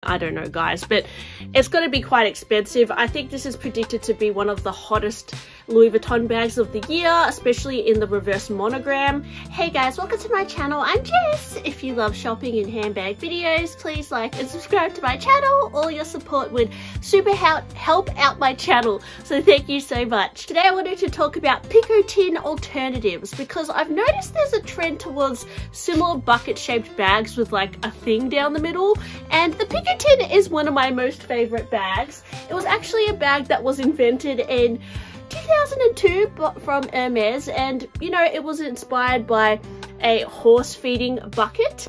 I don't know, guys, but it's going to be quite expensive. I think this is predicted to be one of the hottest Louis Vuitton bags of the year, especially in the reverse monogram. Hey guys, welcome to my channel. I'm Jess. If you love shopping and handbag videos, please like and subscribe to my channel. All your support would super help out my channel, so thank you so much. Today I wanted to talk about Picotin alternatives because I've noticed there's a trend towards similar bucket shaped bags with like a thing down the middle, and the Picotin is one of my most favorite bags. It was actually a bag that was invented in 2002 from Hermes, and you know, it was inspired by a horse feeding bucket.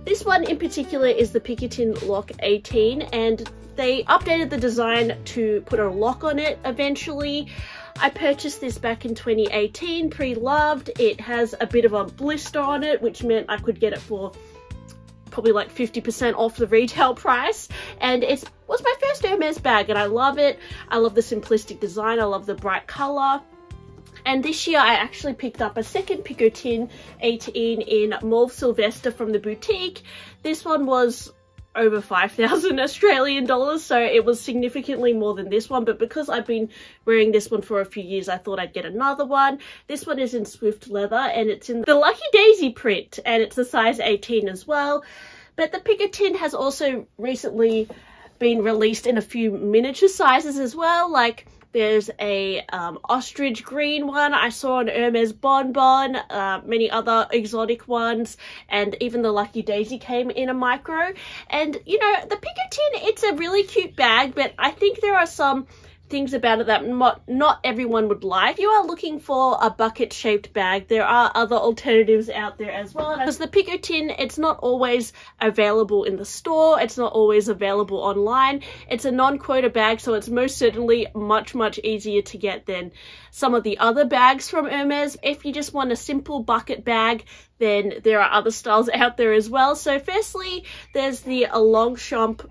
This one in particular is the Picotin Lock 18, and they updated the design to put a lock on it eventually. I purchased this back in 2018, pre-loved. It has a bit of a blister on it, which meant I could get it for probably like 50% off the retail price, and it was my first Hermes bag and I love it. I love the simplistic design, I love the bright color. And this year I actually picked up a second Picotin 18 in Mauve Sylvester from the boutique. This one was over 5,000 Australian dollars, so it was significantly more than this one, but because I've been wearing this one for a few years, I thought I'd get another one. This one is in Swift leather and it's in the Lucky Daisy print, and it's a size 18 as well. But the Picotin has also recently been released in a few miniature sizes as well. Like there's a ostrich green one I saw on Hermes Bonbon, many other exotic ones, and even the Lucky Daisy came in a micro. And you know, the Picotin, it's a really cute bag, but I think there are some things about it that not everyone would like. If you are looking for a bucket shaped bag, there are other alternatives out there as well. Because the Picotin, it's not always available in the store, it's not always available online. It's a non-quota bag, so it's most certainly much easier to get than some of the other bags from Hermes. If you just want a simple bucket bag, then there are other styles out there as well. So firstly, there's the Longchamp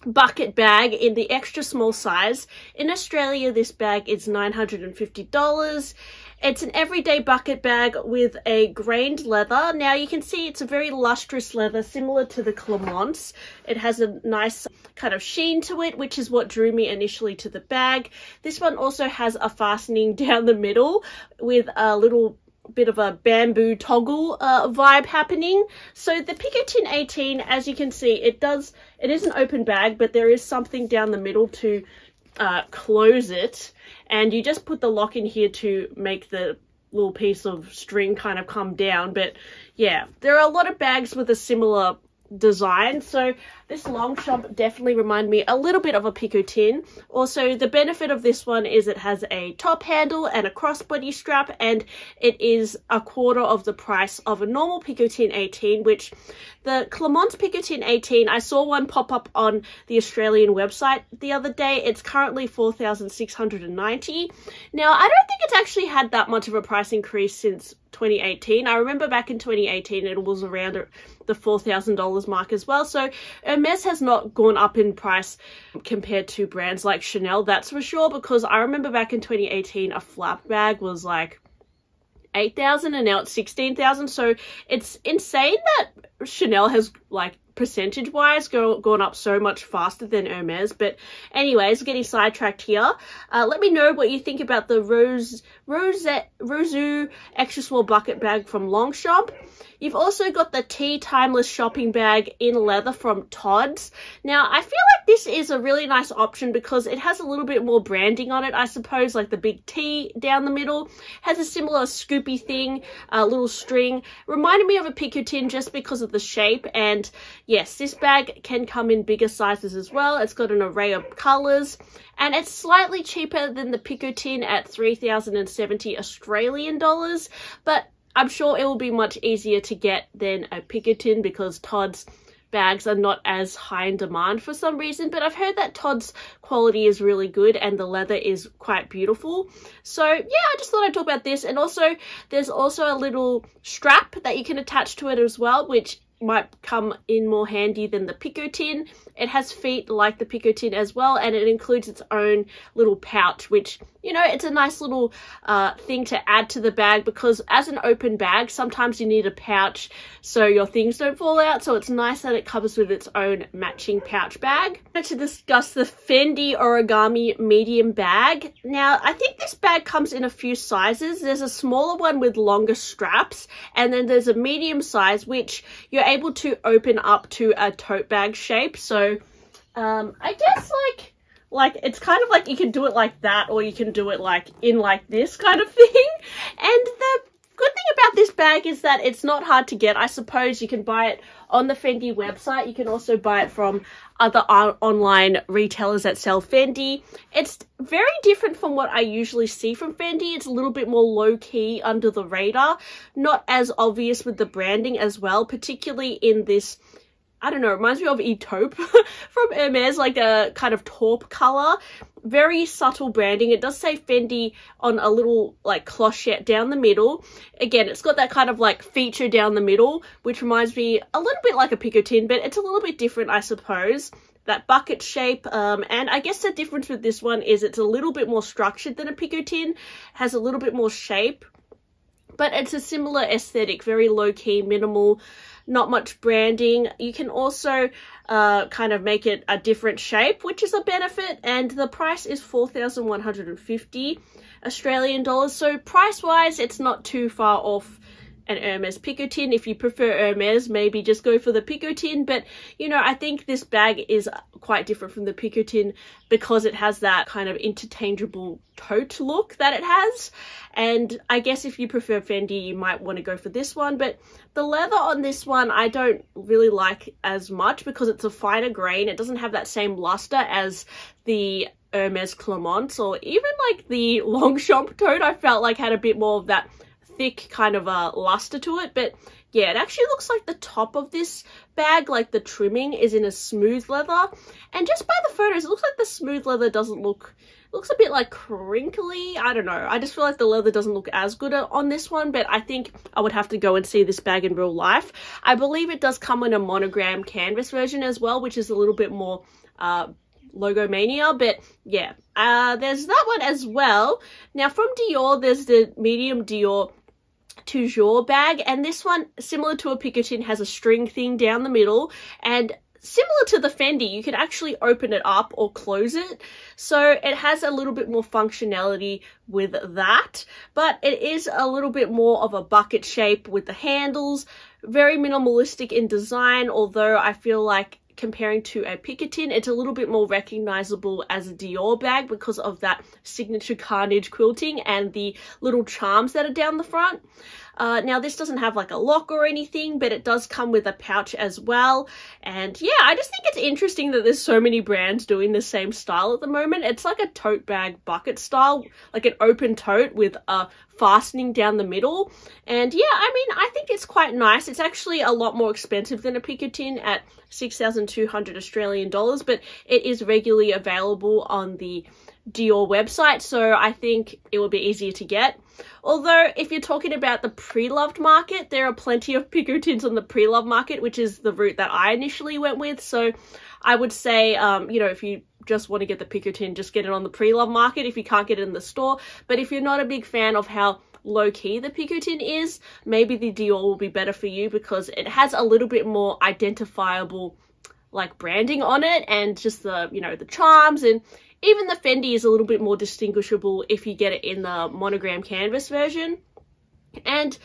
bucket bag in the extra small size. In Australia, this bag is $950. It's an everyday bucket bag with a grained leather. Now you can see it's a very lustrous leather, similar to the Clemence. It has a nice kind of sheen to it, which is what drew me initially to the bag. This one also has a fastening down the middle with a little bit of a bamboo toggle vibe happening. So the Picotin 18, as you can see, it is an open bag, but there is something down the middle to close it, and you just put the lock in here to make the little piece of string kind of come down. But yeah, there are a lot of bags with a similar design, so this Longchamp definitely reminded me a little bit of a Picotin. Also, the benefit of this one is it has a top handle and a crossbody strap, and it is a quarter of the price of a normal Picotin 18, which the Clemence Picotin 18, I saw one pop up on the Australian website the other day. It's currently $4,690. Now, I don't think it's actually had that much of a price increase since 2018. I remember back in 2018 it was around the $4,000 mark as well. So Hermes has not gone up in price compared to brands like Chanel, that's for sure, because I remember back in 2018 a flap bag was like $8,000 and now it's $16,000. So it's insane that Chanel has, like, percentage wise gone up so much faster than Hermes. But anyways, getting sidetracked here. Let me know what you think about the Roseau extra small bucket bag from Longchamp. You've also got the Tea Timeless shopping bag in leather from Tod's. Now, I feel like this is a really nice option because it has a little bit more branding on it, I suppose, like the big T down the middle. Has a similar scoopy thing, a little string. Reminded me of a Picotin just because of the shape. And yes, this bag can come in bigger sizes as well. It's got an array of colours, and it's slightly cheaper than the Picotin at 3,070 Australian dollars, but I'm sure it will be much easier to get than a Picotin because Tod's bags are not as high in demand for some reason. But I've heard that Tod's quality is really good and the leather is quite beautiful. So yeah, I just thought I'd talk about this. And also, there's also a little strap that you can attach to it as well, which might come in more handy than the Picotin. It has feet like the Picotin as well, and it includes its own little pouch, which, you know, it's a nice little thing to add to the bag, because as an open bag, sometimes you need a pouch so your things don't fall out. So it's nice that it comes with its own matching pouch bag. I'm going to discuss the Fendi Origami medium bag. Now, I think this bag comes in a few sizes. There's a smaller one with longer straps, and then there's a medium size which you're able to open up to a tote bag shape. So I guess like it's kind of like you can do it like that, or you can do it like in like this kind of thing. And the good thing about this bag is that it's not hard to get. I suppose you can buy it on the Fendi website. You can also buy it from other online retailers that sell Fendi. It's very different from what I usually see from Fendi. It's a little bit more low-key, under the radar, not as obvious with the branding as well, particularly in this, I don't know, it reminds me of Etaupe from Hermes, like a kind of taupe color. Very subtle branding. It does say Fendi on a little like clochette down the middle. Again, it's got that kind of like feature down the middle, which reminds me a little bit like a Picotin, but it's a little bit different, I suppose. That bucket shape, and I guess the difference with this one is it's a little bit more structured than a Picotin, has a little bit more shape, but it's a similar aesthetic, very low-key, minimal, not much branding. You can also kind of make it a different shape, which is a benefit, and the price is 4,150 Australian dollars. So price-wise, it's not too far off an Hermes Picotin. If you prefer Hermes, maybe just go for the Picotin. But, you know, I think this bag is quite different from the Picotin because it has that kind of interchangeable tote look that it has. And I guess if you prefer Fendi, you might want to go for this one. But the leather on this one, I don't really like as much because it's a finer grain. It doesn't have that same luster as the Hermes Clemence, or even like the Longchamp tote. I felt like had a bit more of that thick kind of a luster to it. But yeah, it actually looks like the top of this bag, like the trimming, is in a smooth leather. And just by the photos, it looks like the smooth leather doesn't look, looks a bit like crinkly. I don't know. I just feel like the leather doesn't look as good on this one, but I think I would have to go and see this bag in real life. I believe it does come in a monogram canvas version as well, which is a little bit more Logomania, but yeah, there's that one as well. Now from Dior, there's the medium Dior Toujours bag, and this one, similar to a Picotin, has a string thing down the middle, and similar to the Fendi, you can actually open it up or close it, so it has a little bit more functionality with that, but it is a little bit more of a bucket shape with the handles, very minimalistic in design, although I feel like comparing to a Picotin, it's a little bit more recognizable as a Dior bag because of that signature carnage quilting and the little charms that are down the front. Now this doesn't have like a lock or anything, but it does come with a pouch as well. And yeah, I just think it's interesting that there's so many brands doing the same style at the moment. It's like a tote bag bucket style, like an open tote with a fastening down the middle. And yeah, I mean, I think it's quite nice. It's actually a lot more expensive than a Picotin at 6,200 Australian dollars, but it is regularly available on the Dior website, so I think it will be easier to get. Although if you're talking about the pre-loved market, there are plenty of Picotins on the pre-loved market, which is the route that I initially went with. So I would say, you know, if you just want to get the Picotin, just get it on the pre-loved market if you can't get it in the store. But if you're not a big fan of how low-key the Picotin is, maybe the Dior will be better for you because it has a little bit more identifiable like branding on it, and just the, you know, the charms, and even the Fendi is a little bit more distinguishable if you get it in the monogram canvas version. And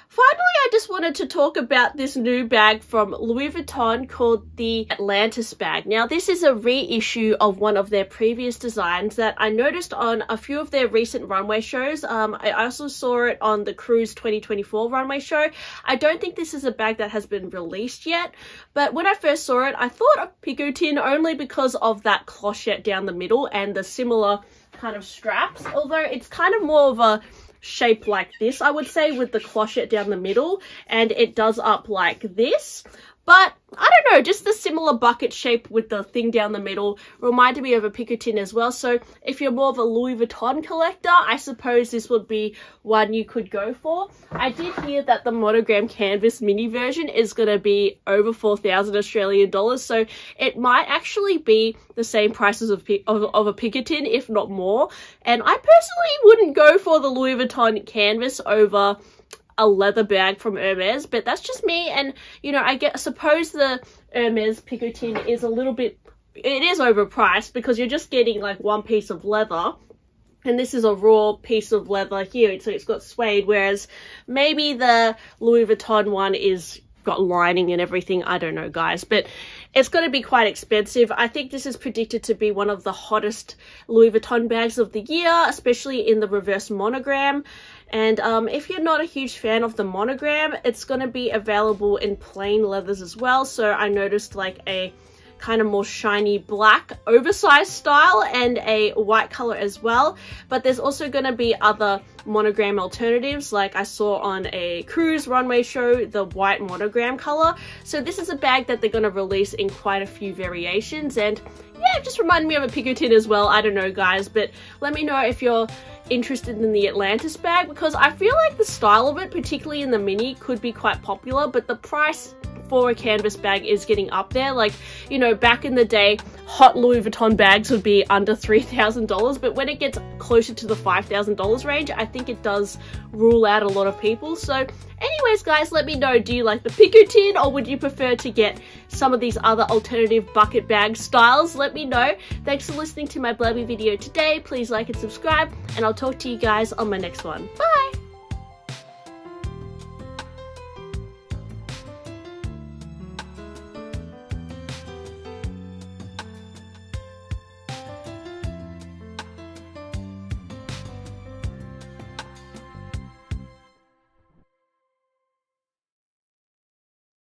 finally, I just wanted to talk about this new bag from Louis Vuitton called the Atlantis bag. Now, this is a reissue of one of their previous designs that I noticed on a few of their recent runway shows. I also saw it on the Cruise 2024 runway show. I don't think this is a bag that has been released yet, but when I first saw it, I thought of Picotin only because of that clochette down the middle and the similar kind of straps, although it's kind of more of a shape like this, I would say, with the clochette down the middle, and it does up like this. But I don't know, just the similar bucket shape with the thing down the middle reminded me of a Picotin as well. So if you're more of a Louis Vuitton collector, I suppose this would be one you could go for. I did hear that the monogram canvas mini version is going to be over 4,000 Australian dollars. So it might actually be the same price as of a Picotin, if not more. And I personally wouldn't go for the Louis Vuitton canvas over a leather bag from Hermes, but that's just me. And you know, suppose the Hermes Picotin is a little bit, it is overpriced because you're just getting like one piece of leather, and this is a raw piece of leather here, so it's got suede, whereas maybe the Louis Vuitton one is got lining and everything. I don't know, guys, but it's going to be quite expensive. I think this is predicted to be one of the hottest Louis Vuitton bags of the year, especially in the reverse monogram. And if you're not a huge fan of the monogram, it's going to be available in plain leathers as well. So I noticed like a kind of more shiny black oversized style and a white color as well, but there's also going to be other monogram alternatives, like I saw on a cruise runway show, the white monogram color. So this is a bag that they're going to release in quite a few variations, and yeah, it just reminded me of a Picotin as well. I don't know, guys, but let me know if you're interested in the Atlantis bag, because I feel like the style of it, particularly in the mini, could be quite popular, but the price for a canvas bag is getting up there. Like, you know, back in the day, hot Louis Vuitton bags would be under $3,000, but when it gets closer to the $5,000 range, I think it does rule out a lot of people. So anyways, guys, let me know, do you like the Picotin, or would you prefer to get some of these other alternative bucket bag styles? Let me know. Thanks for listening to my blabby video today. Please like and subscribe, and I'll talk to you guys on my next one. Bye!